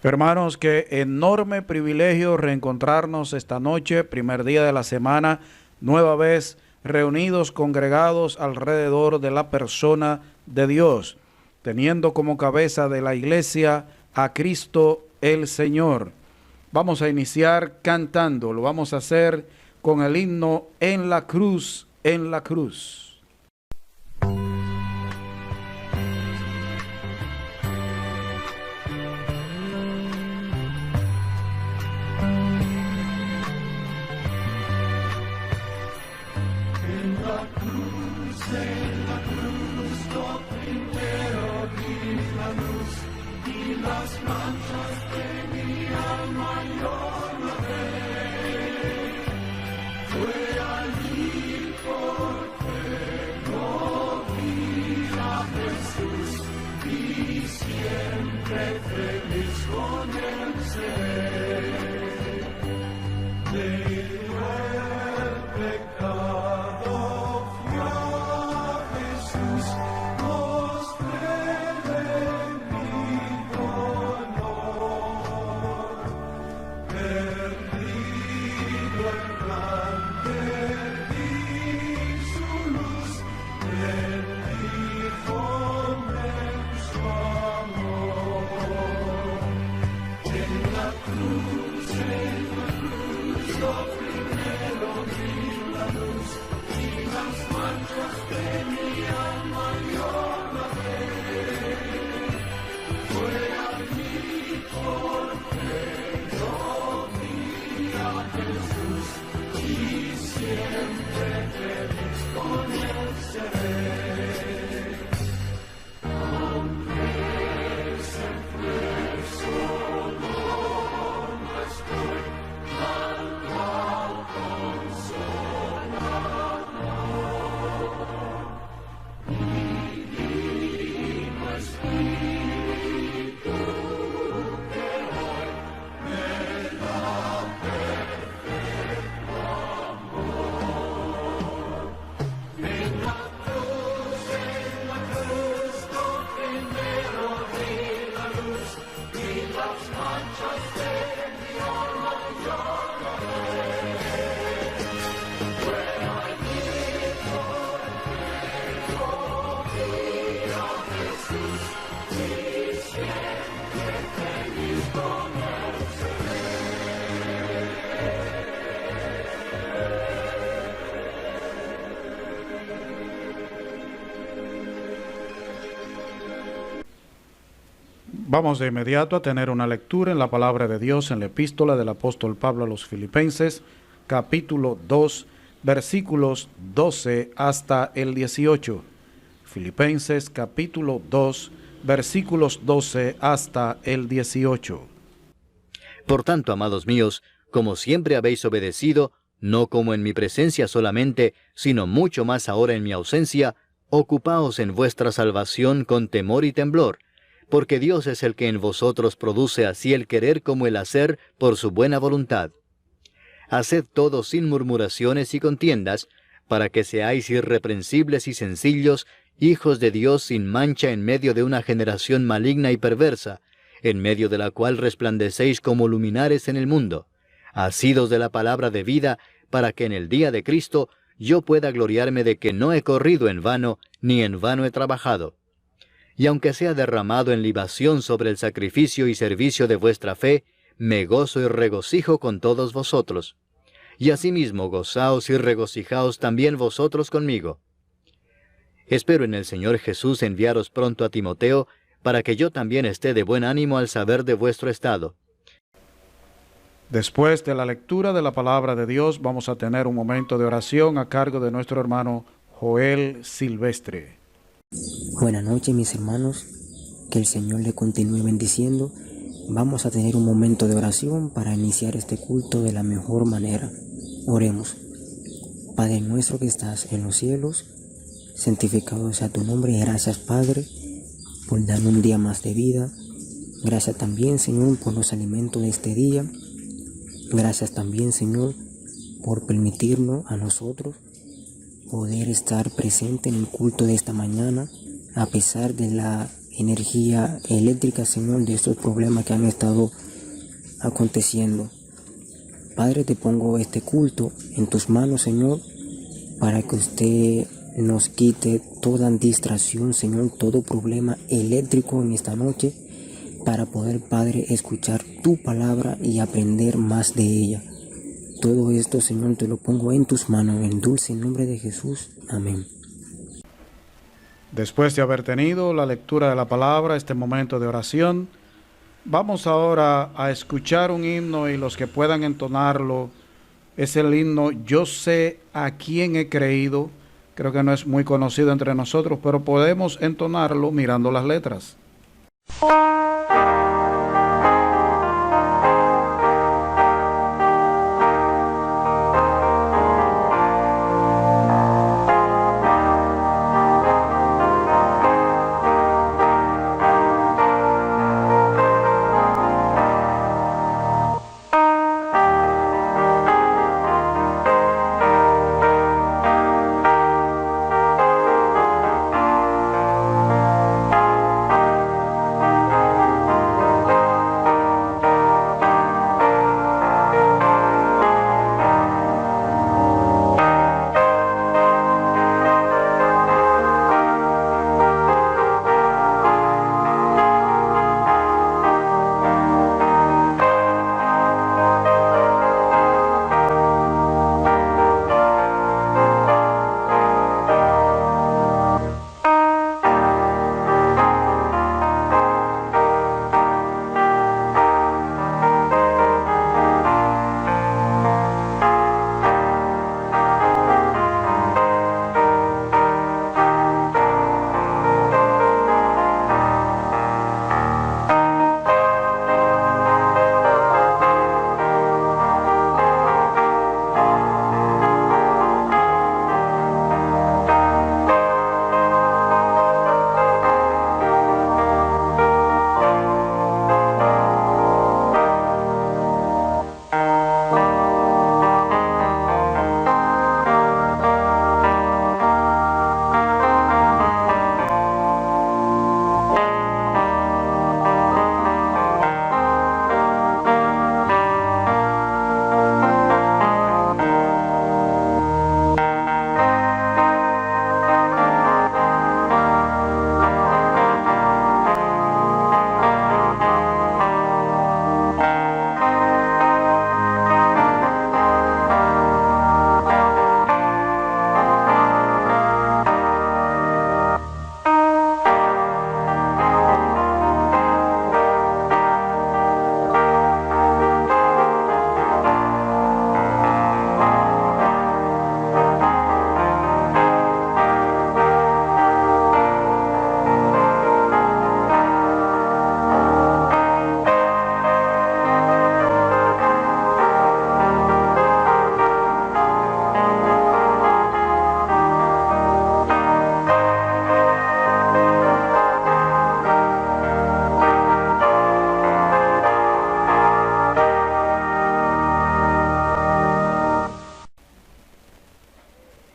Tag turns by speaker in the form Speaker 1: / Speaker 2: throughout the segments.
Speaker 1: Hermanos, qué enorme privilegio reencontrarnos esta noche, primer día de la semana, nueva vez reunidos, congregados alrededor de la persona de Dios, teniendo como cabeza de la iglesia a Cristo el Señor. Vamos a iniciar cantando, lo vamos a hacer con el himno En la cruz, en la cruz. Vamos de inmediato a tener una lectura en la palabra de Dios en la epístola del apóstol Pablo a los Filipenses, capítulo 2, versículos 12 hasta el 18. Filipenses, capítulo 2, versículos 12 hasta el 18.
Speaker 2: Por tanto, amados míos, como siempre habéis obedecido, no como en mi presencia solamente, sino mucho más ahora en mi ausencia, ocupaos en vuestra salvación con temor y temblor, porque Dios es el que en vosotros produce así el querer como el hacer por su buena voluntad. Haced todo sin murmuraciones y contiendas, para que seáis irreprensibles y sencillos, hijos de Dios sin mancha en medio de una generación maligna y perversa, en medio de la cual resplandecéis como luminares en el mundo, asidos de la palabra de vida, para que en el día de Cristo yo pueda gloriarme de que no he corrido en vano, ni en vano he trabajado. Y aunque sea derramado en libación sobre el sacrificio y servicio de vuestra fe, me gozo y regocijo con todos vosotros. Y asimismo gozaos y regocijaos también vosotros conmigo. Espero en el Señor Jesús enviaros pronto a Timoteo, para que yo también esté de buen ánimo al saber de vuestro estado.
Speaker 1: Después de la lectura de la palabra de Dios, vamos a tener un momento de oración a cargo de nuestro hermano Joel Silvestre.
Speaker 3: Buenas noches, mis hermanos. Que el Señor le continúe bendiciendo. Vamos a tener un momento de oración para iniciar este culto de la mejor manera. Oremos. Padre nuestro que estás en los cielos, santificado sea tu nombre. Gracias, Padre, por darnos un día más de vida. Gracias también, Señor, por los alimentos de este día. Gracias también, Señor, por permitirnos a nosotros poder estar presente en el culto de esta mañana, a pesar de la energía eléctrica, Señor, de estos problemas que han estado aconteciendo. Padre, te pongo este culto en tus manos, Señor, para que usted nos quite toda distracción, Señor, todo problema eléctrico en esta noche, para poder, Padre, escuchar tu palabra y aprender más de ella. Todo esto, Señor, te lo pongo en tus manos, en el dulce nombre de Jesús. Amén.
Speaker 1: Después de haber tenido la lectura de la palabra, este momento de oración, vamos ahora a escuchar un himno, y los que puedan entonarlo, es el himno Yo sé a quién he creído. Creo que no es muy conocido entre nosotros, pero podemos entonarlo mirando las letras.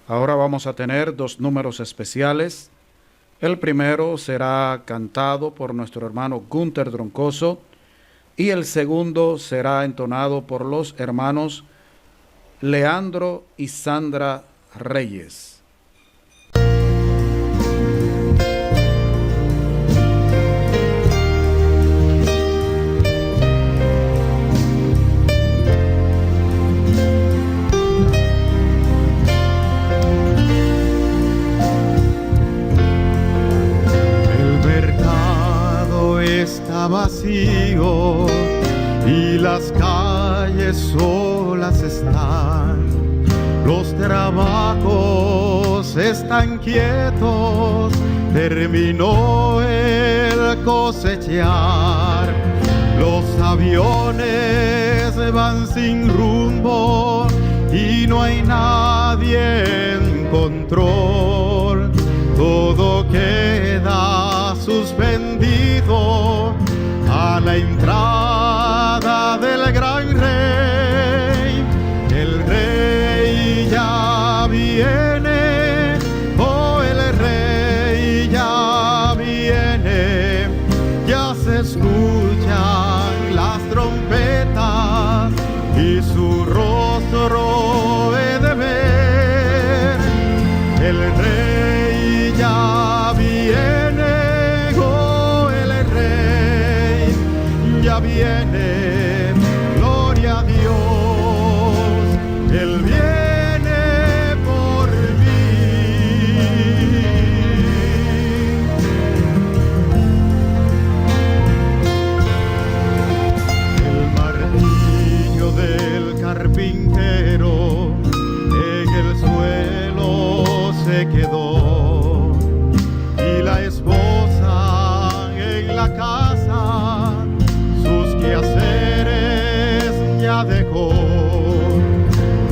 Speaker 1: Ahora vamos a tener dos números especiales. El primero será cantado por nuestro hermano Gunter Troncoso y el segundo será entonado por los hermanos Leandro y Sandra Reyes.
Speaker 4: Vacío y las calles calles solas están, los trabajos están quietos, terminó el cosechar, los aviones van sin rumbo y no hay nadie en control, todo queda suspendido a la entrada del gran rey. El rey ya viene, oh, el rey ya viene, ya se escuchan las trompetas y su rostro he de ver. El rey ya viene, oh, el rey ya viene, gloria a Dios, Él viene por mí. El martillo del carpintero en el suelo se quedó y la esposa en la casa sus quehaceres ya dejó.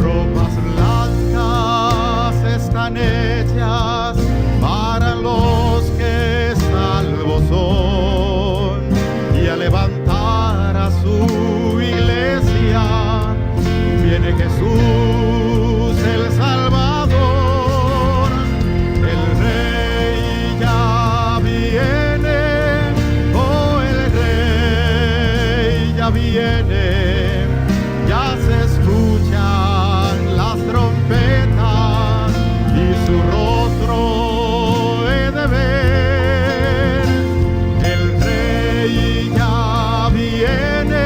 Speaker 4: Ropas blancas están hechas para los que salvos son, y al levantar a su iglesia viene Jesús el Salvador. El rey ya viene, oh, el rey ya viene, ya se escuchan las trompetas y su rostro he de ver. El rey ya viene,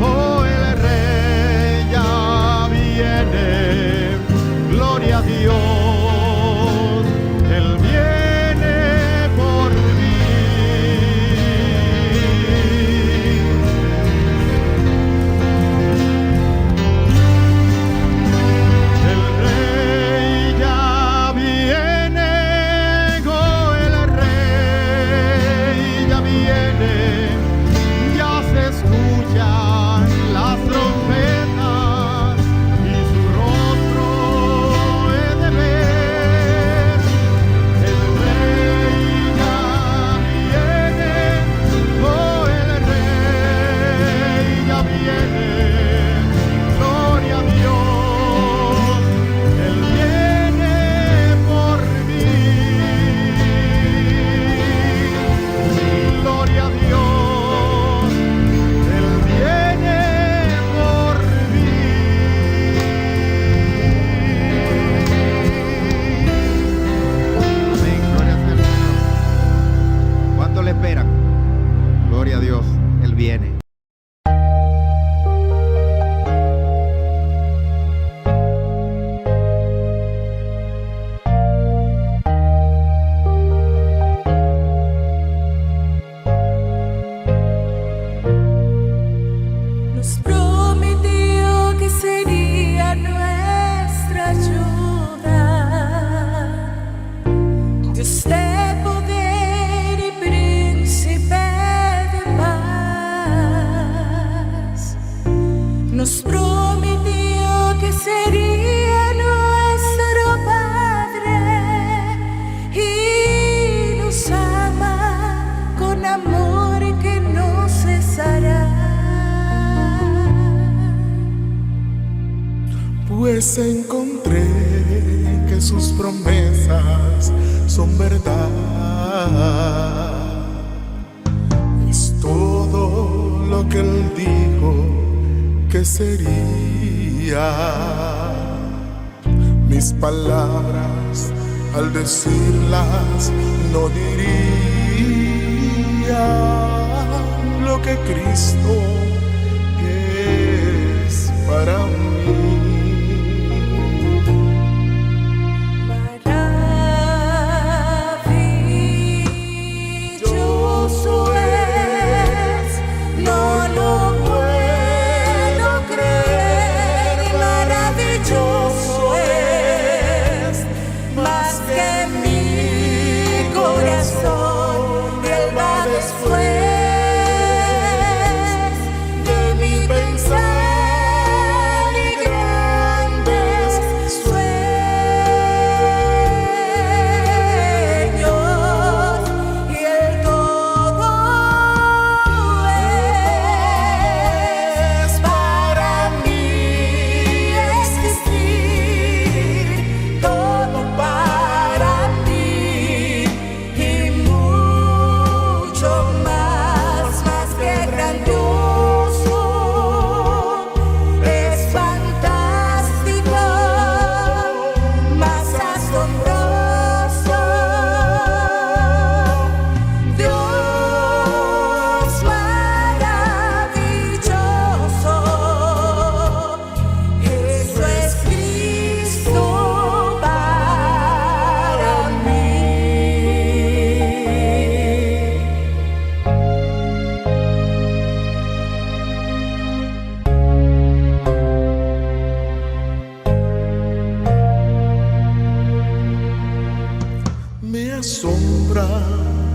Speaker 4: oh, el rey ya viene, gloria a Dios, Él viene por mí. El rey ya viene, oh, el rey ya viene, ya se escuchan las trompetas y su rostro he de ver. El rey ya viene, oh, el rey ya viene, gloria a Dios, Él viene por mí. Gloria a Dios, Él viene por mí. Amén, gloria sea al Señor. ¿Cuánto le esperan? Gloria a Dios, Él viene.
Speaker 5: Nos prometió que sería nuestra ayuda, Dios de poder y príncipe de paz. Nos prometió que sería nuestro Padre y nos ama con amor que no cesará.
Speaker 6: Pues encontré que sus promesas son verdad. Es todo lo que Él dijo que sería. Mis palabras al decirlas no diría lo que Cristo es para mí.
Speaker 5: Maravilloso es, no lo puedo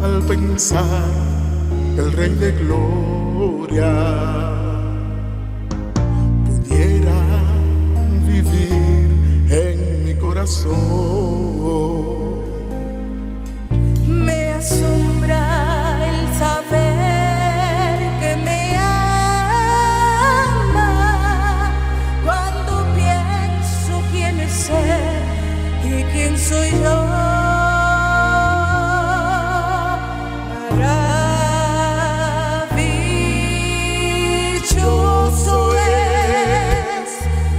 Speaker 6: al pensar que el Rey de Gloria pudiera vivir en mi corazón.
Speaker 5: Me asombra el saber que me ama cuando pienso quién es Él y quién soy yo. Maravilloso es,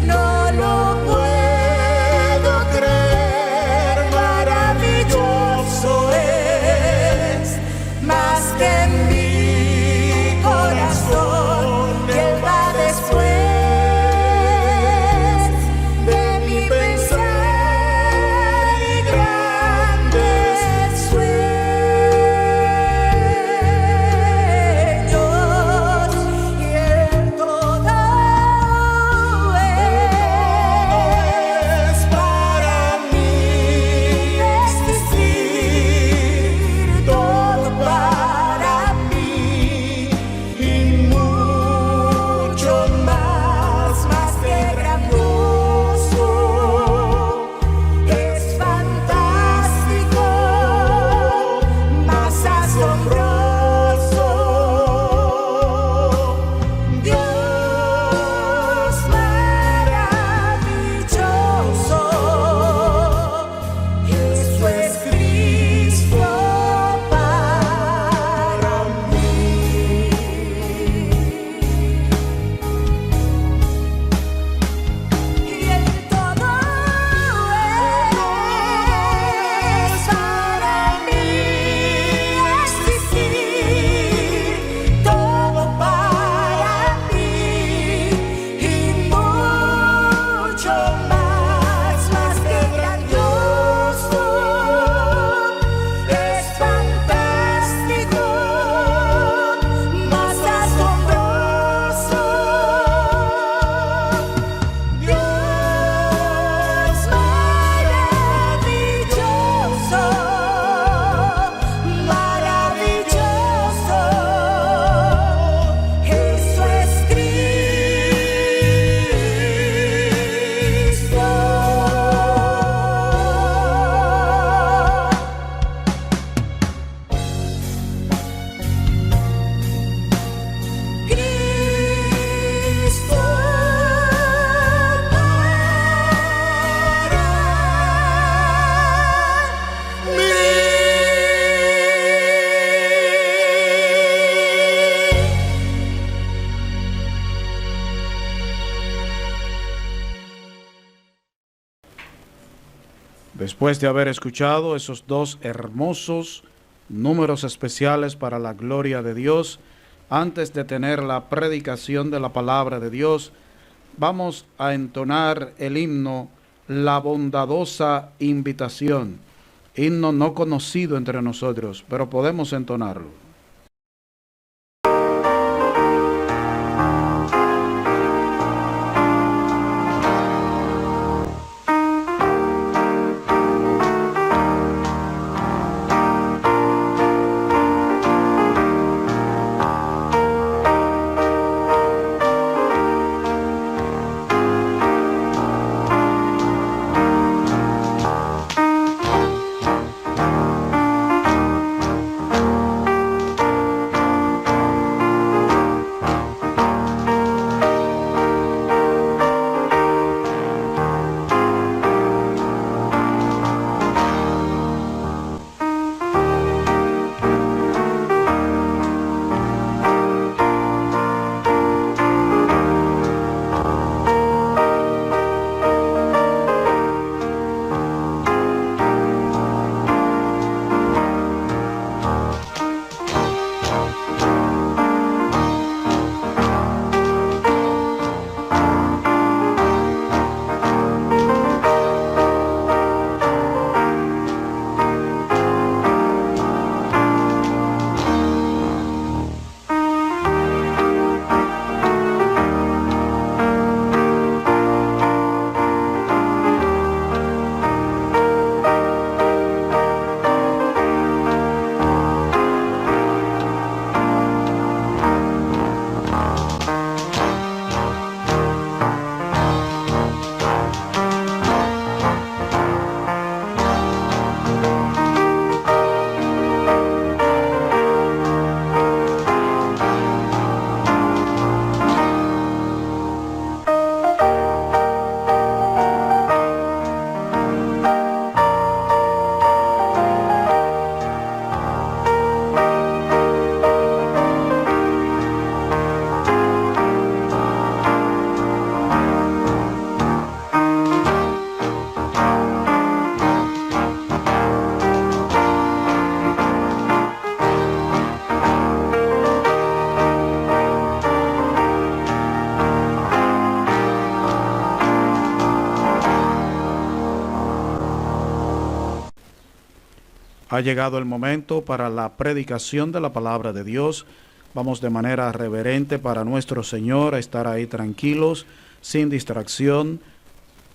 Speaker 5: no lo puedo creer. Maravilloso es, más que en mi corazón, que Él va después de mi pensar y grandes sueños, y Él todo es para mí existir, todo para mí y mucho más que grandioso. Es fantástico, más asombroso. Dios maravilloso, eso es Cristo para mí. Y el todo es para mí existir, todo para mí y mucho más que grandioso. Es fantástico, más asombroso. Dios maravilloso, maravilloso, eso es Cristo. Cristo para mí.
Speaker 1: Después de haber escuchado esos dos hermosos números especiales para la gloria de Dios, antes de tener la predicación de la palabra de Dios, vamos a entonar el himno La bondadosa invitación, himno no conocido entre nosotros, pero podemos entonarlo. Ha llegado el momento para la predicación de la palabra de Dios. Vamos de manera reverente para nuestro Señor a estar ahí tranquilos, sin distracción,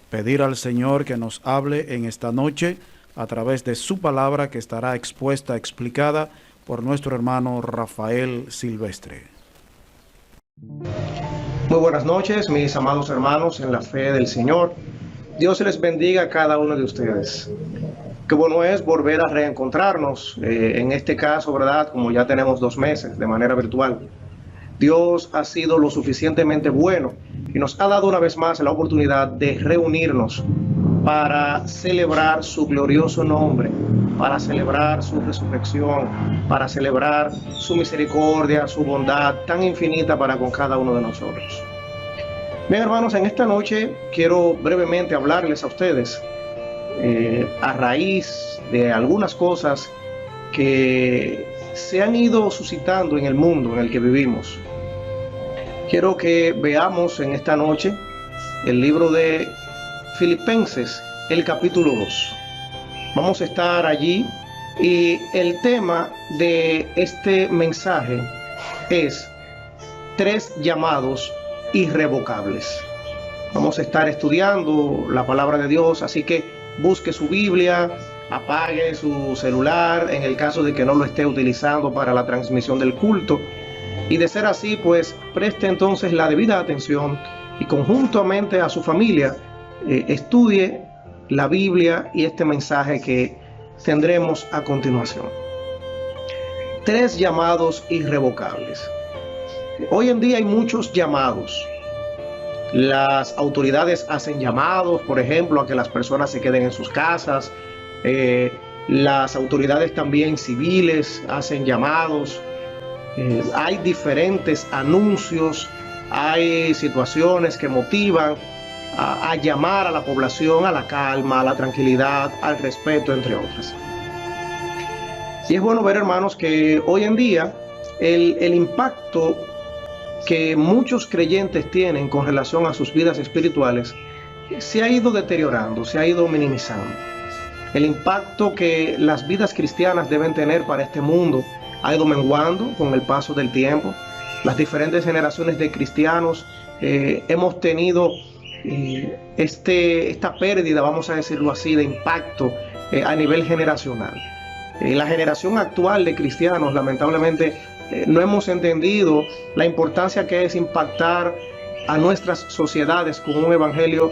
Speaker 1: pedir al Señor que nos hable en esta noche a través de su palabra que estará expuesta, explicada por nuestro hermano Rafael Silvestre.
Speaker 7: Muy buenas noches, mis amados hermanos en la fe del Señor. Dios les bendiga a cada uno de ustedes. Qué bueno es volver a reencontrarnos, en este caso, ¿verdad? Como ya tenemos 2 meses de manera virtual. Dios ha sido lo suficientemente bueno y nos ha dado una vez más la oportunidad de reunirnos para celebrar su glorioso nombre, para celebrar su resurrección, para celebrar su misericordia, su bondad tan infinita para con cada uno de nosotros. Bien, hermanos, en esta noche quiero brevemente hablarles a ustedes a raíz de algunas cosas que se han ido suscitando en el mundo en el que vivimos. Quiero que veamos en esta noche el libro de Filipenses, el capítulo 2. Vamos a estar allí y el tema de este mensaje es 3 llamados irrevocables. Vamos a estar estudiando la palabra de Dios, así que busque su Biblia, apague su celular en el caso de que no lo esté utilizando para la transmisión del culto, y de ser así, pues preste entonces la debida atención y conjuntamente a su familia estudie la Biblia y este mensaje que tendremos a continuación. 3 llamados irrevocables. Hoy en día hay muchos llamados. Las autoridades hacen llamados, por ejemplo, a que las personas se queden en sus casas. Las autoridades también civiles hacen llamados. Hay diferentes anuncios, hay situaciones que motivan a llamar a la población a la calma, a la tranquilidad, al respeto, entre otras. Y es bueno ver, hermanos, que hoy en día el impacto que muchos creyentes tienen con relación a sus vidas espirituales se ha ido deteriorando, se ha ido minimizando. El impacto que las vidas cristianas deben tener para este mundo ha ido menguando con el paso del tiempo. Las diferentes generaciones de cristianos hemos tenido esta pérdida, vamos a decirlo así, de impacto a nivel generacional. La generación actual de cristianos, lamentablemente, no hemos entendido la importancia que es impactar a nuestras sociedades con un evangelio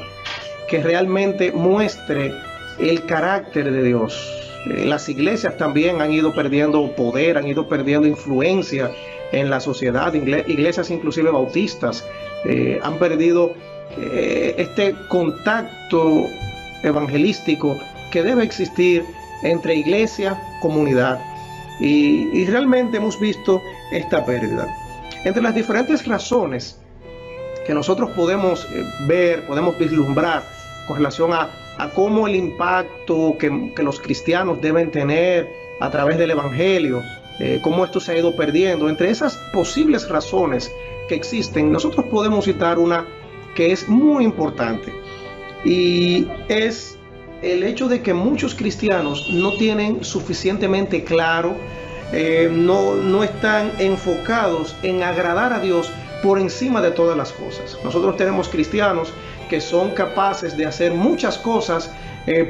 Speaker 7: que realmente muestre el carácter de Dios. Las iglesias también han ido perdiendo poder, han ido perdiendo influencia en la sociedad. Iglesias inclusive bautistas han perdido este contacto evangelístico que debe existir entre iglesia, comunidad. Y realmente hemos visto esta pérdida. Entre las diferentes razones que nosotros podemos ver, podemos vislumbrar con relación a cómo el impacto que los cristianos deben tener a través del evangelio, cómo esto se ha ido perdiendo, entre esas posibles razones que existen, nosotros podemos citar una que es muy importante, y es el hecho de que muchos cristianos no tienen suficientemente claro, no están enfocados en agradar a Dios por encima de todas las cosas. Nosotros tenemos cristianos que son capaces de hacer muchas cosas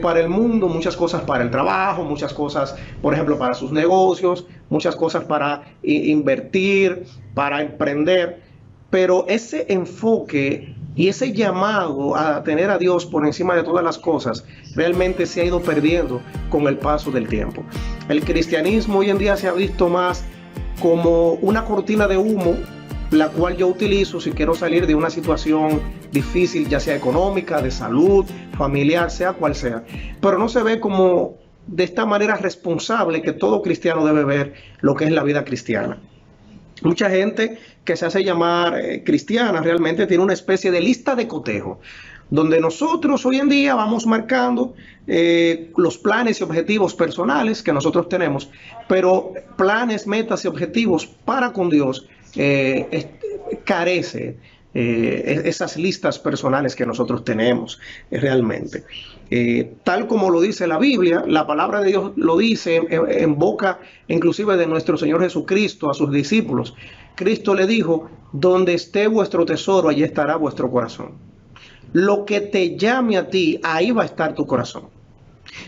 Speaker 7: para el mundo, muchas cosas para el trabajo, muchas cosas, por ejemplo, para sus negocios, muchas cosas para invertir, para emprender, pero ese enfoque y ese llamado a tener a Dios por encima de todas las cosas realmente se ha ido perdiendo con el paso del tiempo. El cristianismo hoy en día se ha visto más como una cortina de humo, la cual yo utilizo si quiero salir de una situación difícil, ya sea económica, de salud, familiar, sea cual sea. Pero no se ve como de esta manera responsable que todo cristiano debe ver lo que es la vida cristiana. Mucha gente que se hace llamar cristiana realmente tiene una especie de lista de cotejo, donde nosotros hoy en día vamos marcando los planes y objetivos personales que nosotros tenemos, pero planes, metas y objetivos para con Dios carece esas listas personales que nosotros tenemos realmente. Tal como lo dice la Biblia, la palabra de Dios lo dice en boca inclusive de nuestro Señor Jesucristo a sus discípulos. Cristo le dijo: donde esté vuestro tesoro, allí estará vuestro corazón. Lo que te llame a ti, ahí va a estar tu corazón.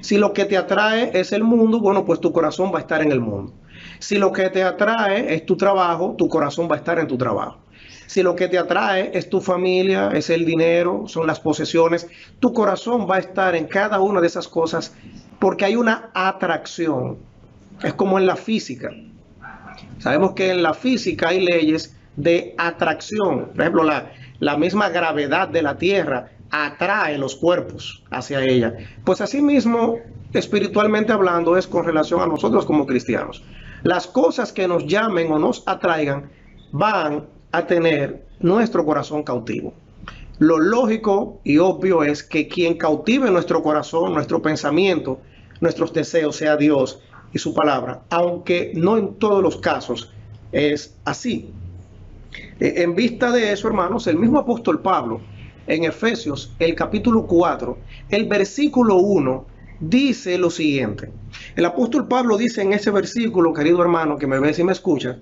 Speaker 7: Si lo que te atrae es el mundo, bueno, pues tu corazón va a estar en el mundo. Si lo que te atrae es tu trabajo, tu corazón va a estar en tu trabajo. Si lo que te atrae es tu familia, es el dinero, son las posesiones, tu corazón va a estar en cada una de esas cosas porque hay una atracción. Es como en la física. Sabemos que en la física hay leyes de atracción. Por ejemplo, la misma gravedad de la Tierra atrae los cuerpos hacia ella. Pues así mismo, espiritualmente hablando, es con relación a nosotros como cristianos. Las cosas que nos llamen o nos atraigan van a tener nuestro corazón cautivo. Lo lógico y obvio es que quien cautive nuestro corazón, nuestro pensamiento, nuestros deseos, sea Dios y su palabra, aunque no en todos los casos es así. En vista de eso, hermanos, el mismo apóstol Pablo, en Efesios, el capítulo 4, el versículo 1, dice lo siguiente. El apóstol Pablo dice en ese versículo, querido hermano que me ves y me escucha,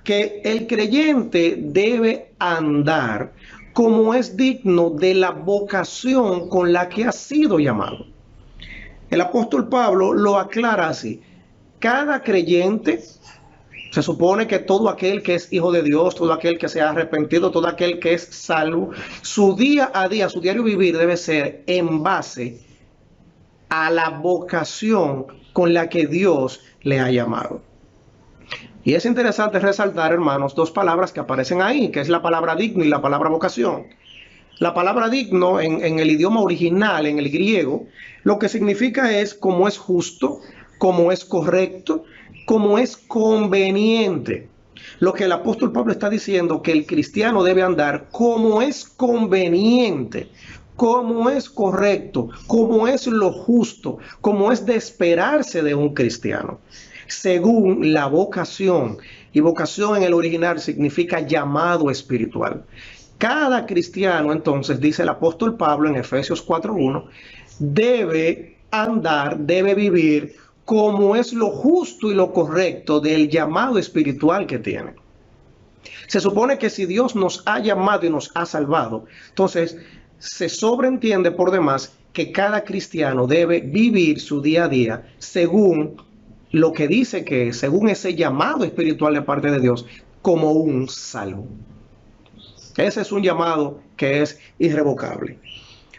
Speaker 7: que el creyente debe andar como es digno de la vocación con la que ha sido llamado. El apóstol Pablo lo aclara así: cada creyente, se supone que todo aquel que es hijo de Dios, todo aquel que se ha arrepentido, todo aquel que es salvo, su día a día, su diario vivir debe ser en base a la vocación con la que Dios le ha llamado. Y es interesante resaltar, hermanos, dos palabras que aparecen ahí, que es la palabra digno y la palabra vocación. La palabra digno en el idioma original, en el griego, lo que significa es como es justo, como es correcto, como es conveniente. Lo que el apóstol Pablo está diciendo, que el cristiano debe andar como es conveniente, como es correcto, como es lo justo, como es de esperarse de un cristiano, según la vocación. Y vocación en el original significa llamado espiritual. Cada cristiano, entonces, dice el apóstol Pablo en Efesios 4:1, debe andar, debe vivir como es lo justo y lo correcto del llamado espiritual que tiene. Se supone que si Dios nos ha llamado y nos ha salvado, entonces se sobreentiende por demás que cada cristiano debe vivir su día a día según lo que dice que es, según ese llamado espiritual de parte de Dios, como un salvo. Ese es un llamado que es irrevocable.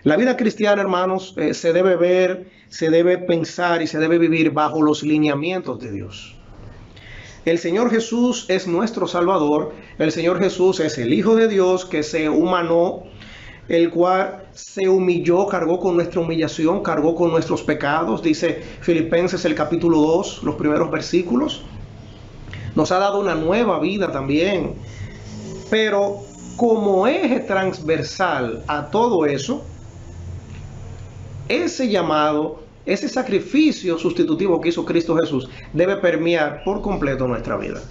Speaker 7: La vida cristiana, hermanos, se debe ver, se debe pensar y se debe vivir bajo los lineamientos de Dios. El Señor Jesús es nuestro Salvador. El Señor Jesús es el Hijo de Dios que se humanó, el cual se humilló, cargó con nuestra humillación, cargó con nuestros pecados. Dice Filipenses el capítulo 2, los primeros versículos. Nos ha dado una nueva vida también. Pero como eje transversal a todo eso, ese llamado, ese sacrificio sustitutivo que hizo Cristo Jesús debe permear por completo nuestra vida.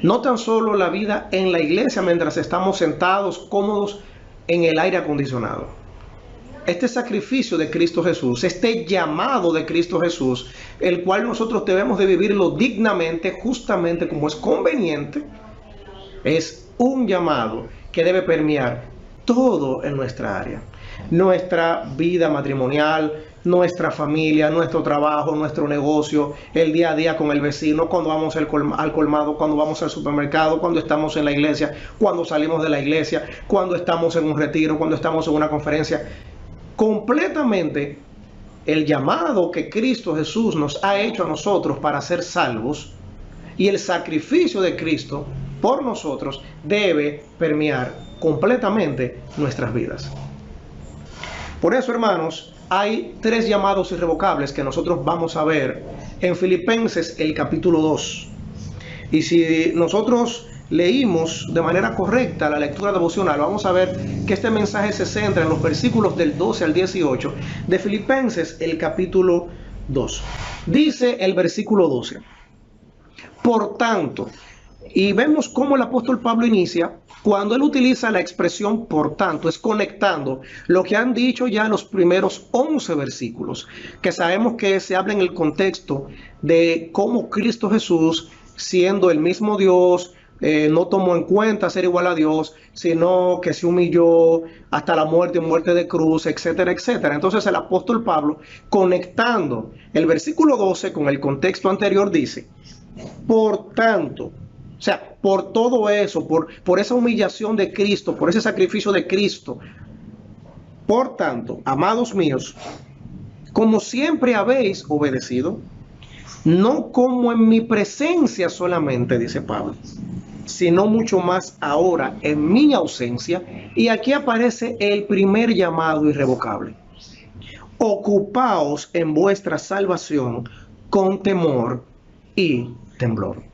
Speaker 7: No tan solo la vida en la iglesia mientras estamos sentados cómodos en el aire acondicionado. Este sacrificio de Cristo Jesús, este llamado de Cristo Jesús, el cual nosotros debemos de vivirlo dignamente, justamente como es conveniente, es un llamado que debe permear todo en nuestra área. Nuestra vida matrimonial, nuestra familia, nuestro trabajo, nuestro negocio, el día a día con el vecino, cuando vamos al colmado, cuando vamos al supermercado, cuando estamos en la iglesia, cuando salimos de la iglesia, cuando estamos en un retiro, cuando estamos en una conferencia. Completamente el llamado que Cristo Jesús nos ha hecho a nosotros para ser salvos y el sacrificio de Cristo por nosotros debe permear completamente nuestras vidas. Por eso, hermanos, hay tres llamados irrevocables que nosotros vamos a ver en Filipenses el capítulo 2. Y si nosotros leímos de manera correcta la lectura devocional, vamos a ver que este mensaje se centra en los versículos del 12 al 18 de Filipenses el capítulo 2. Dice el versículo 12: por tanto, Y vemos cómo el apóstol Pablo inicia cuando él utiliza la expresión por tanto, es conectando lo que han dicho ya los primeros 11 versículos, que sabemos que se habla en el contexto de cómo Cristo Jesús, siendo el mismo Dios, no tomó en cuenta ser igual a Dios, sino que se humilló hasta la muerte, muerte de cruz, etcétera, etcétera. Entonces el apóstol Pablo, conectando el versículo 12 con el contexto anterior, dice, por tanto, o sea, por todo eso, por esa humillación de Cristo, por ese sacrificio de Cristo, por tanto, amados míos, como siempre habéis obedecido, no como en mi presencia solamente, dice Pablo, sino mucho más ahora en mi ausencia. Y aquí aparece el primer llamado irrevocable. Ocupaos en vuestra salvación con temor y temblor.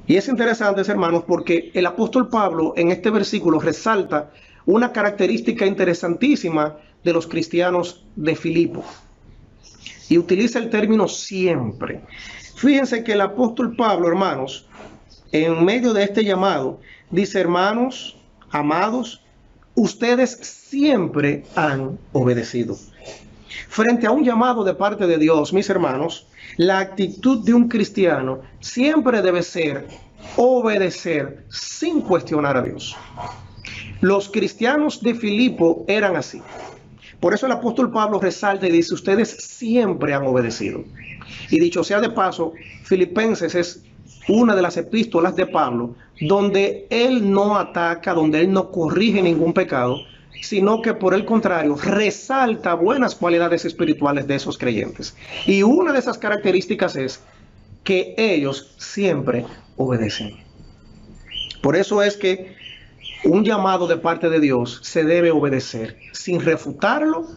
Speaker 7: Y es interesante, hermanos, porque el apóstol Pablo en este versículo resalta una característica interesantísima de los cristianos de Filipo. Y utiliza el término siempre. Fíjense que el apóstol Pablo, hermanos, en medio de este llamado, dice, hermanos, amados, ustedes siempre han obedecido. Frente a un llamado de parte de Dios, mis hermanos, la actitud de un cristiano siempre debe ser obedecer sin cuestionar a Dios. Los cristianos de Filipo eran así. Por eso el apóstol Pablo resalta y dice, ustedes siempre han obedecido. Y dicho sea de paso, Filipenses es una de las epístolas de Pablo donde él no ataca, donde él no corrige ningún pecado, sino que por el contrario resalta buenas cualidades espirituales de esos creyentes. Y una de esas características es que ellos siempre obedecen. Por eso es que un llamado de parte de Dios se debe obedecer, sin refutarlo,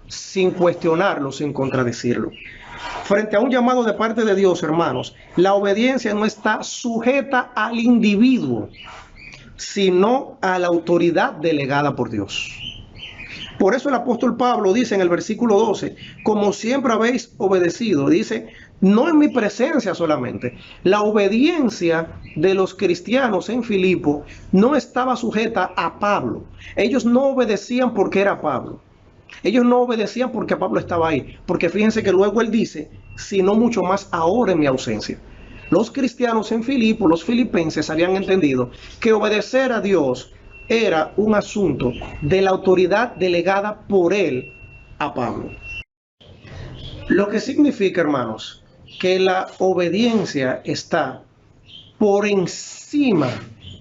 Speaker 7: sin cuestionarlo, sin contradecirlo. Frente a un llamado de parte de Dios, hermanos, la obediencia no está sujeta al individuo, sino a la autoridad delegada por Dios. Por eso el apóstol Pablo dice en el versículo 12, como siempre habéis obedecido, dice, no en mi presencia solamente. La obediencia de los cristianos en Filipo no estaba sujeta a Pablo. Ellos no obedecían porque era Pablo. Ellos no obedecían porque Pablo estaba ahí. Porque fíjense que luego él dice, sino mucho más ahora en mi ausencia. Los cristianos en Filipo, los filipenses, habían entendido que obedecer a Dios era un asunto de la autoridad delegada por él a Pablo. Lo que significa, hermanos, que la obediencia está por encima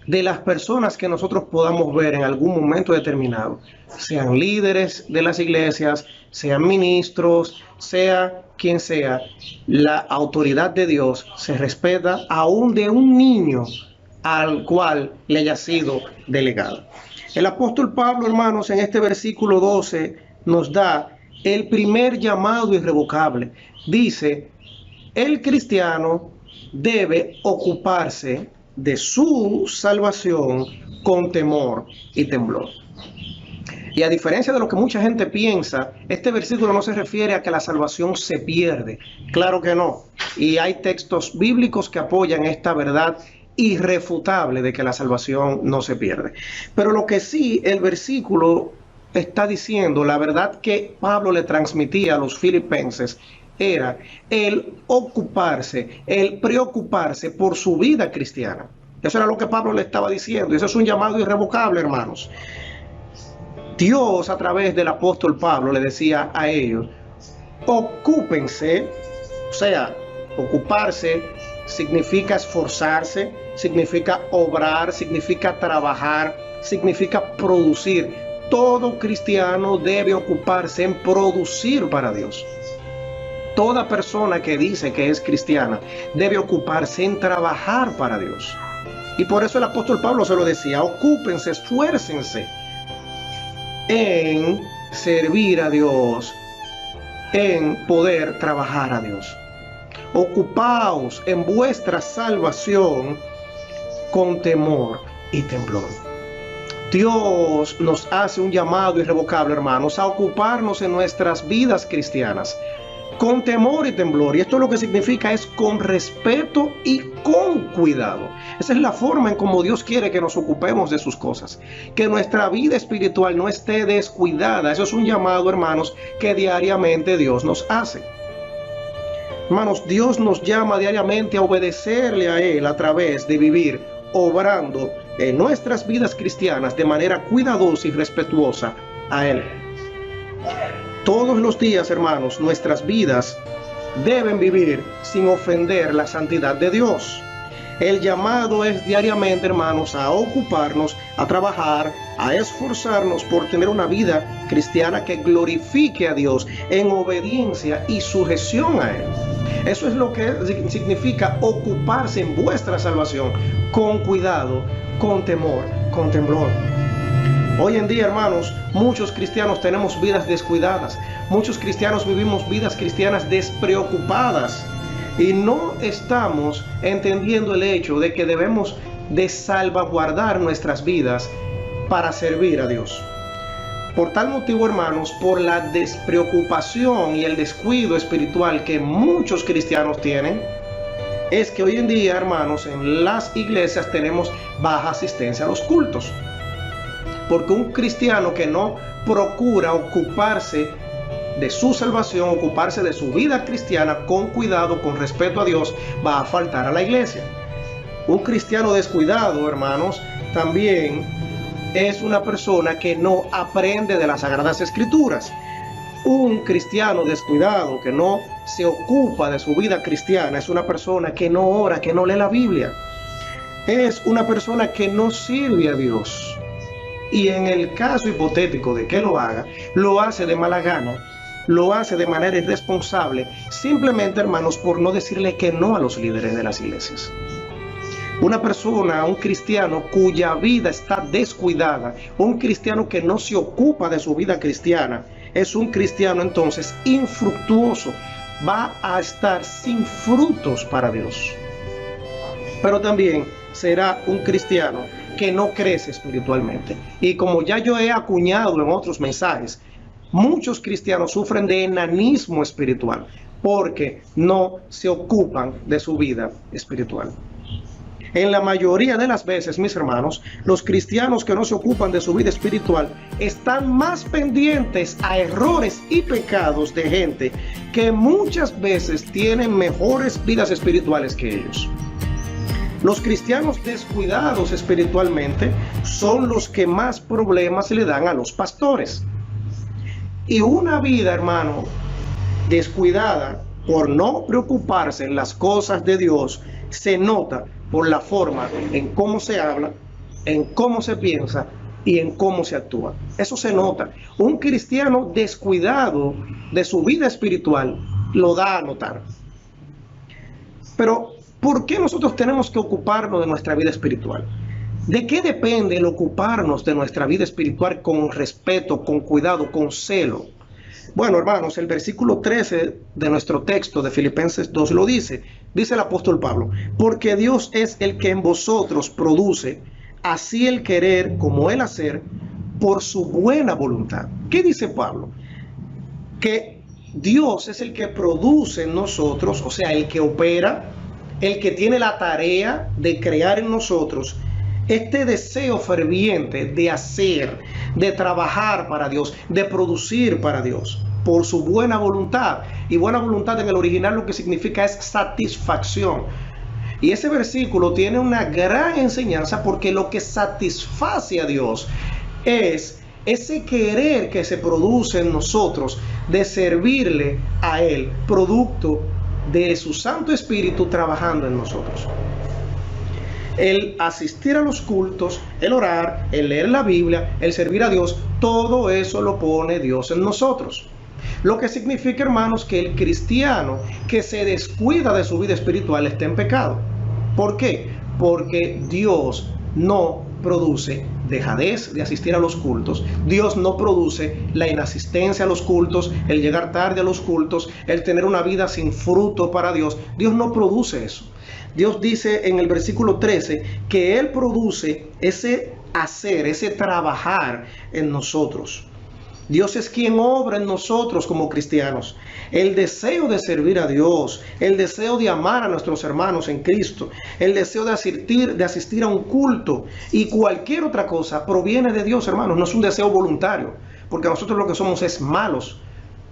Speaker 7: de las personas que nosotros podamos ver en algún momento determinado, sean líderes de las iglesias, sean ministros, sea quien sea. La autoridad de Dios se respeta aún de un niño al cual le haya sido delegado. El apóstol Pablo, hermanos, en este versículo 12 nos da el primer llamado irrevocable. Dice, el cristiano debe ocuparse de su salvación con temor y temblor. Y a diferencia de lo que mucha gente piensa, este versículo no se refiere a que la salvación se pierde. Claro que no. Y hay textos bíblicos que apoyan esta verdad irrefutable de que la salvación no se pierde. Pero lo que sí el versículo está diciendo, la verdad que Pablo le transmitía a los filipenses, era el ocuparse, el preocuparse por su vida cristiana. Eso era lo que Pablo le estaba diciendo. Y eso es un llamado irrevocable, hermanos. Dios, a través del apóstol Pablo, le decía a ellos, ocúpense. O sea, ocuparse significa esforzarse, significa obrar, significa trabajar, significa producir. Todo cristiano debe ocuparse en producir para Dios. Toda persona que dice que es cristiana debe ocuparse en trabajar para Dios. Y por eso el apóstol Pablo se lo decía, ocúpense, esfuércense en servir a Dios, en poder trabajar a Dios. Ocupaos en vuestra salvación con temor y temblor. Dios nos hace un llamado irrevocable, hermanos, a ocuparnos en nuestras vidas cristianas, con temor y temblor. Y esto lo que significa es con respeto y con cuidado. Esa es la forma en cómo Dios quiere que nos ocupemos de sus cosas. Que nuestra vida espiritual no esté descuidada. Eso es un llamado, hermanos, que diariamente Dios nos hace. Hermanos, Dios nos llama diariamente a obedecerle a Él a través de vivir obrando en nuestras vidas cristianas de manera cuidadosa y respetuosa a Él. Todos los días, hermanos, nuestras vidas deben vivir sin ofender la santidad de Dios. El llamado es diariamente, hermanos, a ocuparnos, a trabajar, a esforzarnos por tener una vida cristiana que glorifique a Dios en obediencia y sujeción a Él. Eso es lo que significa ocuparse en vuestra salvación con cuidado, con temor, con temblor. Hoy en día, hermanos, muchos cristianos tenemos vidas descuidadas. Muchos cristianos vivimos vidas cristianas despreocupadas y no estamos entendiendo el hecho de que debemos de salvaguardar nuestras vidas para servir a Dios. Por tal motivo, hermanos, por la despreocupación y el descuido espiritual que muchos cristianos tienen, es que hoy en día, hermanos, en las iglesias tenemos baja asistencia a los cultos. Porque un cristiano que no procura ocuparse de su salvación, ocuparse de su vida cristiana con cuidado, con respeto a Dios, va a faltar a la iglesia. Un cristiano descuidado, hermanos, también es una persona que no aprende de las Sagradas Escrituras. Un cristiano descuidado que no se ocupa de su vida cristiana es una persona que no ora, que no lee la Biblia. Es una persona que no sirve a Dios. Y en el caso hipotético de que lo haga, lo hace de mala gana, lo hace de manera irresponsable, simplemente, hermanos, por no decirle que no a los líderes de las iglesias. Una persona, un cristiano cuya vida está descuidada, un cristiano que no se ocupa de su vida cristiana, es un cristiano entonces infructuoso, va a estar sin frutos para Dios. Pero también será un cristiano que no crece espiritualmente. Y como ya yo he acuñado en otros mensajes, muchos cristianos sufren de enanismo espiritual porque no se ocupan de su vida espiritual. En la mayoría de las veces, mis hermanos, los cristianos que no se ocupan de su vida espiritual están más pendientes a errores y pecados de gente que muchas veces tienen mejores vidas espirituales que ellos. Los cristianos descuidados espiritualmente son los que más problemas le dan a los pastores. Y una vida, hermano, descuidada por no preocuparse en las cosas de Dios, se nota por la forma en cómo se habla, en cómo se piensa y en cómo se actúa. Eso se nota. Un cristiano descuidado de su vida espiritual lo da a notar. Pero, ¿por qué nosotros tenemos que ocuparnos de nuestra vida espiritual? ¿De qué depende el ocuparnos de nuestra vida espiritual con respeto, con cuidado, con celo? Bueno, hermanos, el versículo 13 de nuestro texto de Filipenses 2 lo dice. Dice el apóstol Pablo: porque Dios es el que en vosotros produce así el querer como el hacer por su buena voluntad. ¿Qué dice Pablo? Que Dios es el que produce en nosotros, o sea, el que opera, el que tiene la tarea de crear en nosotros este deseo ferviente de hacer, de trabajar para Dios, de producir para Dios, por su buena voluntad. Y buena voluntad en el original lo que significa es satisfacción. Y ese versículo tiene una gran enseñanza, porque lo que satisface a Dios es ese querer que se produce en nosotros de servirle a Él, producto de su Santo Espíritu trabajando en nosotros. El asistir a los cultos, el orar, el leer la Biblia, el servir a Dios, todo eso lo pone Dios en nosotros. Lo que significa, hermanos, que el cristiano que se descuida de su vida espiritual está en pecado. ¿Por qué? Porque Dios no produce dejadez de asistir a los cultos. Dios no produce la inasistencia a los cultos, el llegar tarde a los cultos, el tener una vida sin fruto para Dios. Dios no produce eso. Dios dice en el versículo 13 que Él produce ese hacer, ese trabajar en nosotros. Dios es quien obra en nosotros como cristianos. El deseo de servir a Dios, el deseo de amar a nuestros hermanos en Cristo, el deseo de asistir a un culto y cualquier otra cosa proviene de Dios, hermanos. No es un deseo voluntario, porque nosotros lo que somos es malos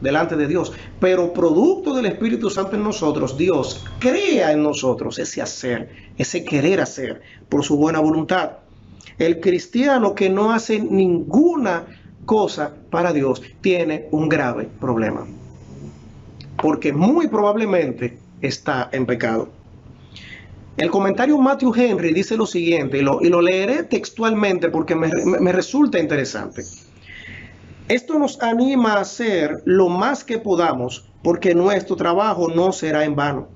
Speaker 7: delante de Dios. Pero producto del Espíritu Santo en nosotros, Dios crea en nosotros ese hacer, ese querer hacer por su buena voluntad. El cristiano que no hace ninguna cosa para Dios tiene un grave problema, porque muy probablemente está en pecado. El comentario Matthew Henry dice lo siguiente, y lo leeré textualmente porque me resulta interesante. Esto nos anima a hacer lo más que podamos, porque nuestro trabajo no será en vano.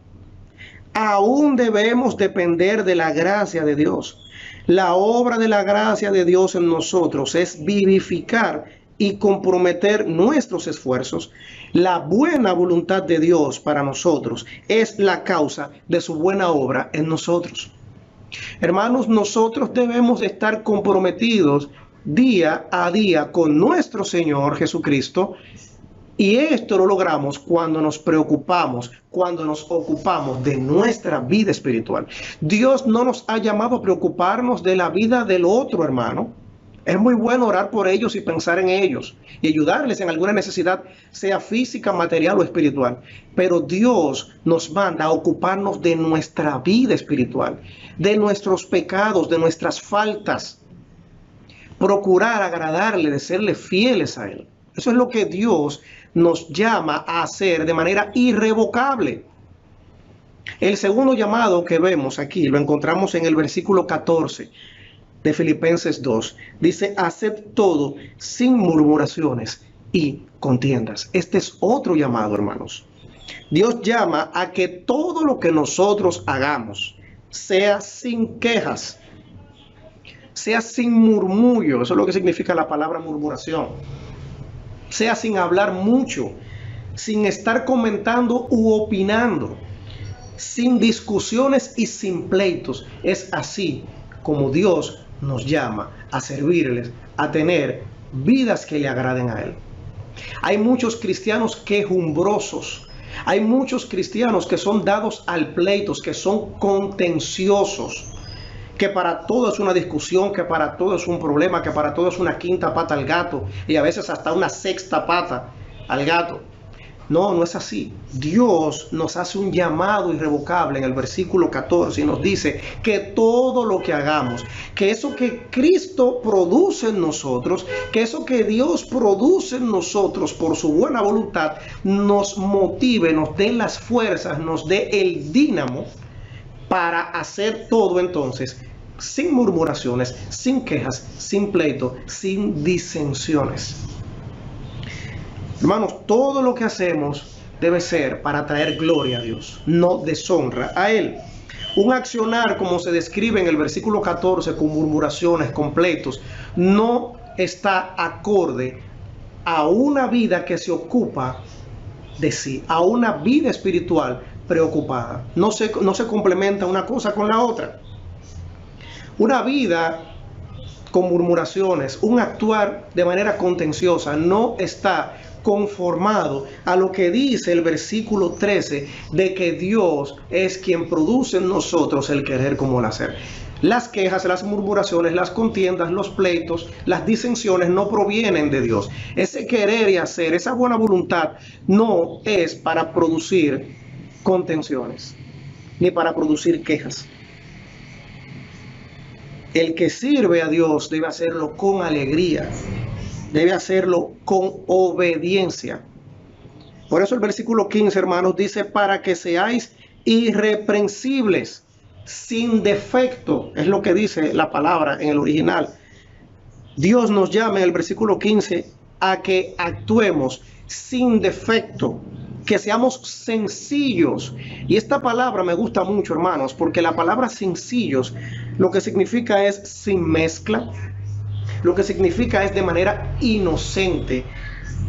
Speaker 7: Aún debemos depender de la gracia de Dios. La obra de la gracia de Dios en nosotros es vivificar y comprometer nuestros esfuerzos. La buena voluntad de Dios para nosotros es la causa de su buena obra en nosotros. Hermanos, nosotros debemos estar comprometidos día a día con nuestro Señor Jesucristo, y esto lo logramos cuando nos preocupamos, cuando nos ocupamos de nuestra vida espiritual. Dios no nos ha llamado a preocuparnos de la vida del otro, hermano. Es muy bueno orar por ellos y pensar en ellos y ayudarles en alguna necesidad, sea física, material o espiritual. Pero Dios nos manda a ocuparnos de nuestra vida espiritual, de nuestros pecados, de nuestras faltas. Procurar agradarle, de serle fieles a Él. Eso es lo que Dios nos llama a hacer de manera irrevocable. El segundo llamado que vemos aquí lo encontramos en el versículo 14 de Filipenses 2. Dice, haced todo sin murmuraciones y contiendas. Este es otro llamado, hermanos. Dios llama a que todo lo que nosotros hagamos sea sin quejas, sea sin murmullo. Eso es lo que significa la palabra murmuración. Sea sin hablar mucho, sin estar comentando u opinando, sin discusiones y sin pleitos. Es así como Dios nos llama a servirles, a tener vidas que le agraden a Él. Hay muchos cristianos quejumbrosos, hay muchos cristianos que son dados al pleito, que son contenciosos, que para todo es una discusión, que para todo es un problema, que para todo es una quinta pata al gato y a veces hasta una sexta pata al gato. No, no es así. Dios nos hace un llamado irrevocable en el versículo 14 y nos dice que todo lo que hagamos, que eso que Cristo produce en nosotros, que eso que Dios produce en nosotros por su buena voluntad, nos motive, nos dé las fuerzas, nos dé el dínamo para hacer todo entonces sin murmuraciones, sin quejas, sin pleito, sin disensiones. Hermanos, todo lo que hacemos debe ser para traer gloria a Dios, no deshonra a Él. Un accionar, como se describe en el versículo 14, con murmuraciones, con pleitos, no está acorde a una vida que se ocupa de sí, a una vida espiritual preocupada. No se complementa una cosa con la otra. Una vida con murmuraciones, un actuar de manera contenciosa, no está conformado a lo que dice el versículo 13 de que Dios es quien produce en nosotros el querer como el hacer. Las quejas, las murmuraciones, las contiendas, los pleitos, las disensiones no provienen de Dios. Ese querer y hacer, esa buena voluntad no es para producir contenciones ni para producir quejas. El que sirve a Dios debe hacerlo con alegría, debe hacerlo con obediencia. Por eso el versículo 15, hermanos, dice, para que seáis irreprensibles, sin defecto, es lo que dice la palabra en el original. Dios nos llama en el versículo 15 a que actuemos sin defecto, que seamos sencillos. Y esta palabra me gusta mucho, hermanos, porque la palabra sencillos lo que significa es sin mezcla, lo que significa es de manera inocente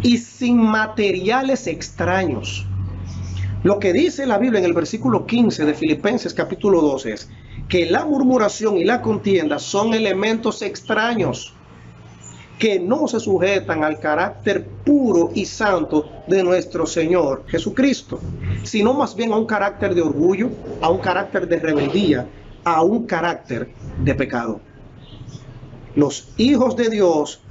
Speaker 7: y sin materiales extraños. Lo que dice la Biblia en el versículo 15 de Filipenses capítulo 2 es que la murmuración y la contienda son elementos extraños que no se sujetan al carácter puro y santo de nuestro Señor Jesucristo, sino más bien a un carácter de orgullo, a un carácter de rebeldía, a un carácter de pecado. Los hijos de Dios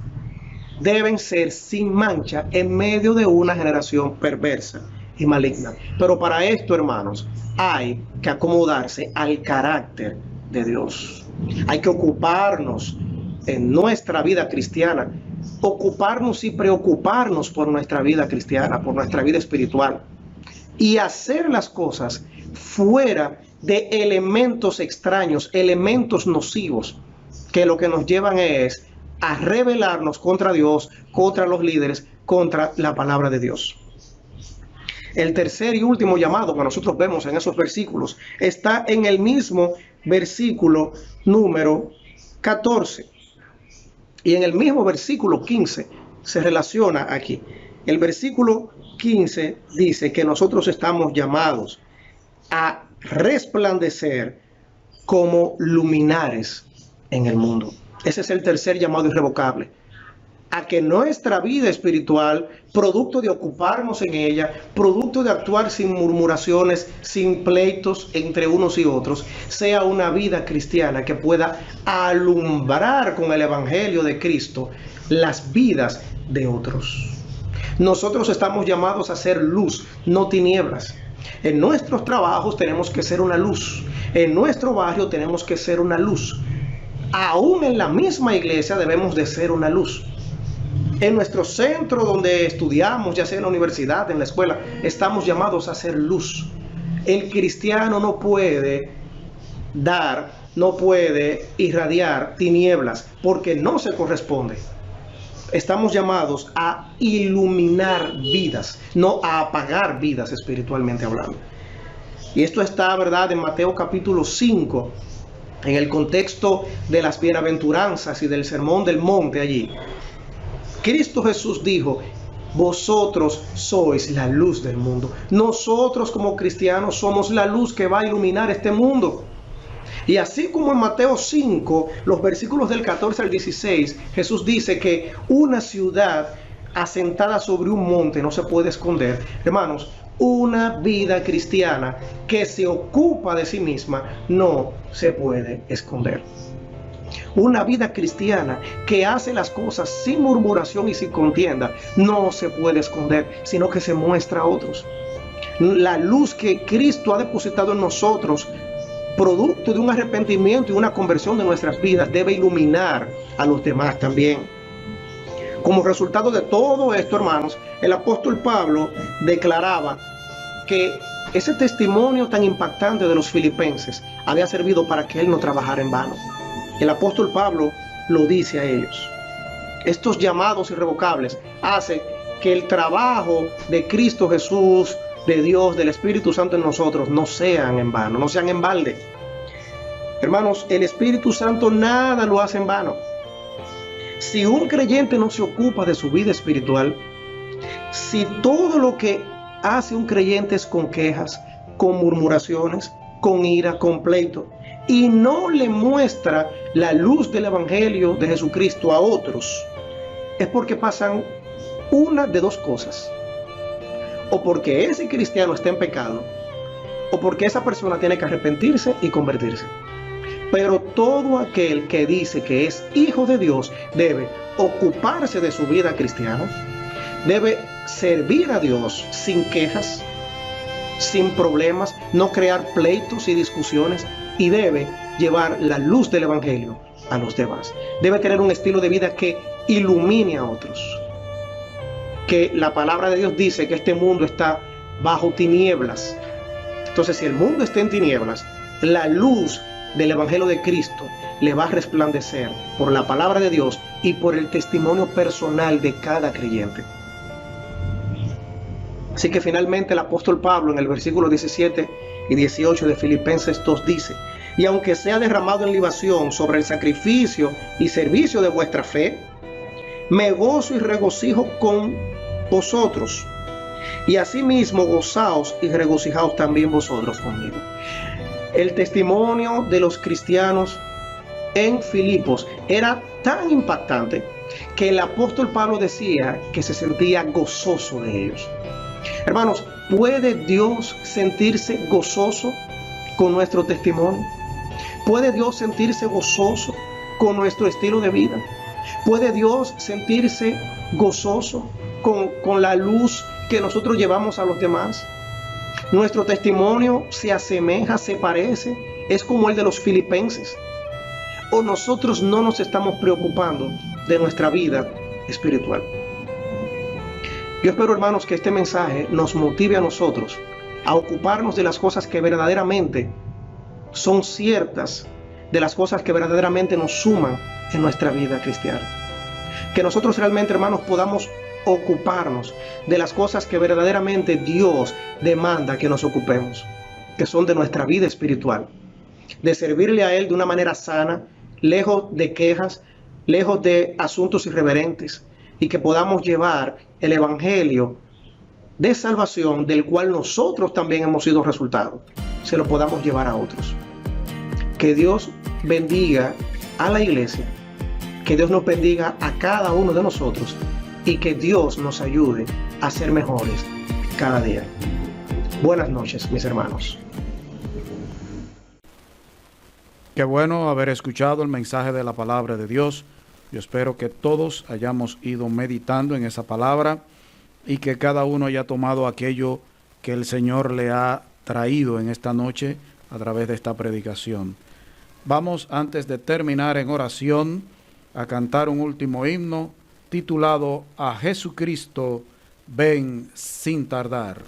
Speaker 7: deben ser sin mancha en medio de una generación perversa y maligna. Pero para esto, hermanos, hay que acomodarse al carácter de Dios. Hay que ocuparnos en nuestra vida cristiana, ocuparnos y preocuparnos por nuestra vida cristiana, por nuestra vida espiritual, y hacer las cosas fuera de elementos extraños, elementos nocivos, que lo que nos llevan es a rebelarnos contra Dios, contra los líderes, contra la palabra de Dios. El tercer y último llamado que nosotros vemos en esos versículos está en el mismo versículo número 14. Y en el mismo versículo 15 se relaciona aquí. El versículo 15 dice que nosotros estamos llamados a resplandecer como luminares en el mundo. Ese es el tercer llamado irrevocable. A que nuestra vida espiritual, producto de ocuparnos en ella, producto de actuar sin murmuraciones, sin pleitos entre unos y otros, sea una vida cristiana que pueda alumbrar con el Evangelio de Cristo las vidas de otros. Nosotros estamos llamados a ser luz, no tinieblas. En nuestros trabajos tenemos que ser una luz. En nuestro barrio tenemos que ser una luz. Aún en la misma iglesia debemos de ser una luz. En nuestro centro donde estudiamos, ya sea en la universidad, en la escuela, estamos llamados a ser luz. El cristiano no puede no puede irradiar tinieblas, porque no se corresponde. Estamos llamados a iluminar vidas, no a apagar vidas espiritualmente hablando. Y esto está, ¿verdad?, en Mateo capítulo 5, en el contexto de las bienaventuranzas y del sermón del monte allí. Cristo Jesús dijo: vosotros sois la luz del mundo. Nosotros como cristianos somos la luz que va a iluminar este mundo. Y así como en Mateo 5, los versículos del 14 al 16, Jesús dice que una ciudad asentada sobre un monte no se puede esconder. Hermanos, una vida cristiana que se ocupa de sí misma no se puede esconder. Una vida cristiana que hace las cosas sin murmuración y sin contienda no se puede esconder, sino que se muestra a otros. La luz que Cristo ha depositado en nosotros, producto de un arrepentimiento y una conversión de nuestras vidas, debe iluminar a los demás también. Como resultado de todo esto, hermanos, el apóstol Pablo declaraba que ese testimonio tan impactante de los filipenses había servido para que él no trabajara en vano. El apóstol Pablo lo dice a ellos. Estos llamados irrevocables hacen que el trabajo de Cristo Jesús, de Dios, del Espíritu Santo en nosotros, no sean en vano, no sean en balde. Hermanos, el Espíritu Santo nada lo hace en vano. Si un creyente no se ocupa de su vida espiritual, si todo lo que hace un creyente es con quejas, con murmuraciones, con ira, con pleito, y no le muestra la luz del Evangelio de Jesucristo a otros, es porque pasan una de dos cosas: o porque ese cristiano está en pecado, o porque esa persona tiene que arrepentirse y convertirse. Pero todo aquel que dice que es hijo de Dios debe ocuparse de su vida cristiana, debe servir a Dios sin quejas, sin problemas, no crear pleitos y discusiones, y debe llevar la luz del Evangelio a los demás. Debe tener un estilo de vida que ilumine a otros. Que la palabra de Dios dice que este mundo está bajo tinieblas. Entonces, si el mundo está en tinieblas, la luz del Evangelio de Cristo le va a resplandecer por la palabra de Dios y por el testimonio personal de cada creyente. Así que finalmente el apóstol Pablo en el versículo 17 y 18 de Filipenses 2 dice: y aunque sea derramado en libación sobre el sacrificio y servicio de vuestra fe, me gozo y regocijo con vosotros, y asimismo gozaos y regocijaos también vosotros conmigo. El testimonio de los cristianos en Filipos era tan impactante que el apóstol Pablo decía que se sentía gozoso de ellos. Hermanos, ¿puede Dios sentirse gozoso con nuestro testimonio? ¿Puede Dios sentirse gozoso con nuestro estilo de vida? ¿Puede Dios sentirse gozoso con la luz que nosotros llevamos a los demás? Nuestro testimonio se asemeja, se parece, es como el de los filipenses. ¿O nosotros no nos estamos preocupando de nuestra vida espiritual? Yo espero, hermanos, que este mensaje nos motive a nosotros a ocuparnos de las cosas que verdaderamente son ciertas, de las cosas que verdaderamente nos suman en nuestra vida cristiana. Que nosotros realmente, hermanos, podamos ocuparnos de las cosas que verdaderamente Dios demanda que nos ocupemos, que son de nuestra vida espiritual, de servirle a Él de una manera sana, lejos de quejas, lejos de asuntos irreverentes, y que podamos llevar el evangelio de salvación del cual nosotros también hemos sido resultado, se lo podamos llevar a otros. Que Dios bendiga a la iglesia, que Dios nos bendiga a cada uno de nosotros y que Dios nos ayude a ser mejores cada día. Buenas noches, mis hermanos.
Speaker 1: Qué bueno haber escuchado el mensaje de la palabra de Dios. Yo espero que todos hayamos ido meditando en esa palabra y que cada uno haya tomado aquello que el Señor le ha traído en esta noche a través de esta predicación. Vamos, antes de terminar en oración, a cantar un último himno titulado A Jesucristo, ven sin tardar.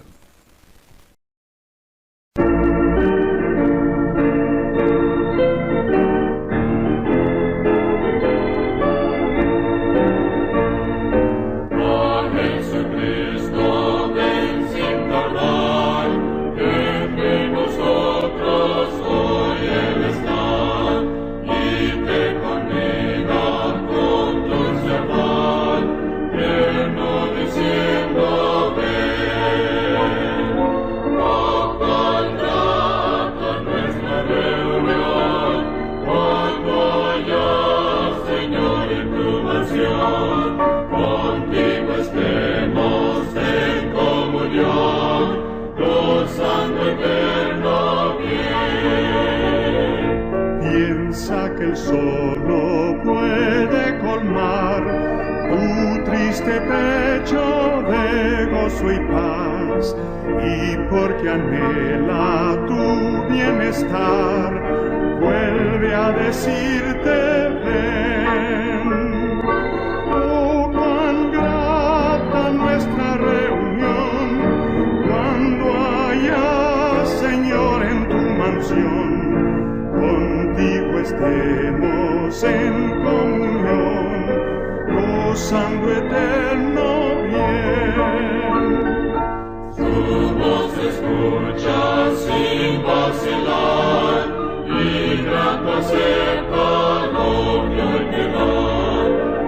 Speaker 6: El sol no puede colmar tu triste pecho de gozo y paz, y porque anhela tu bienestar, vuelve a decirte ven. Oh, cuán grata nuestra reunión, cuando haya, Señor, en tu mansión, contigo estemos en comunión, gozando eterno bien. Su voz escucha sin vacilar, y grato acepta lo que hoy te da.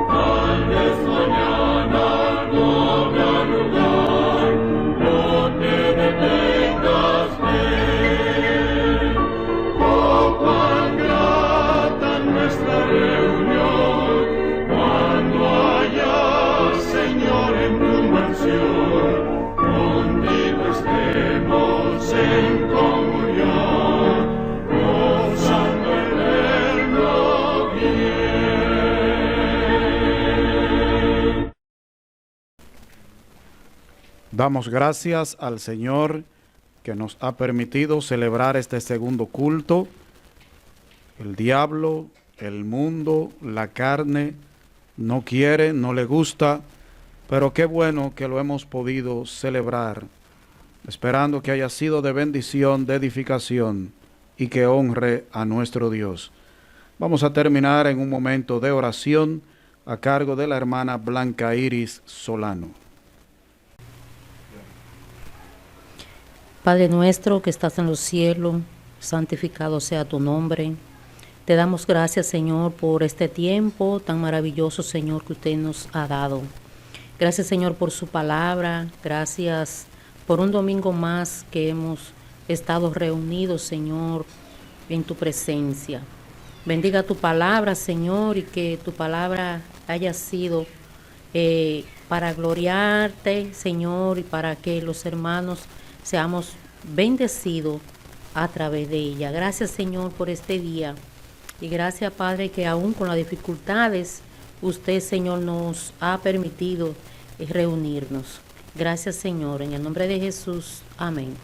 Speaker 6: Tal vez mañana no habrá lugar, no te detengas, ven. Oh, cuán grata nuestra reunión, cuando haya, Señor, en tu mansión, contigo estemos en comunión, gozando eterno bien.
Speaker 1: Damos gracias al Señor que nos ha permitido celebrar este segundo culto. El diablo, el mundo, la carne no quiere, no le gusta, pero qué bueno que lo hemos podido celebrar, esperando que haya sido de bendición, de edificación y que honre a nuestro Dios. Vamos a terminar en un momento de oración a cargo de la hermana Blanca Iris Solano.
Speaker 8: Padre nuestro que estás en los cielos, santificado sea tu nombre. Te damos gracias, Señor, por este tiempo tan maravilloso, Señor, que usted nos ha dado. Gracias, Señor, por su palabra. Gracias por un domingo más que hemos estado reunidos, Señor, en tu presencia. Bendiga tu palabra, Señor, y que tu palabra haya sido para gloriarte, Señor, y para que los hermanos seamos bendecidos a través de ella. Gracias, Señor, por este día. Y gracias, Padre, que aún con las dificultades, usted, Señor, nos ha permitido reunirnos. Gracias, Señor. En el nombre de Jesús. Amén.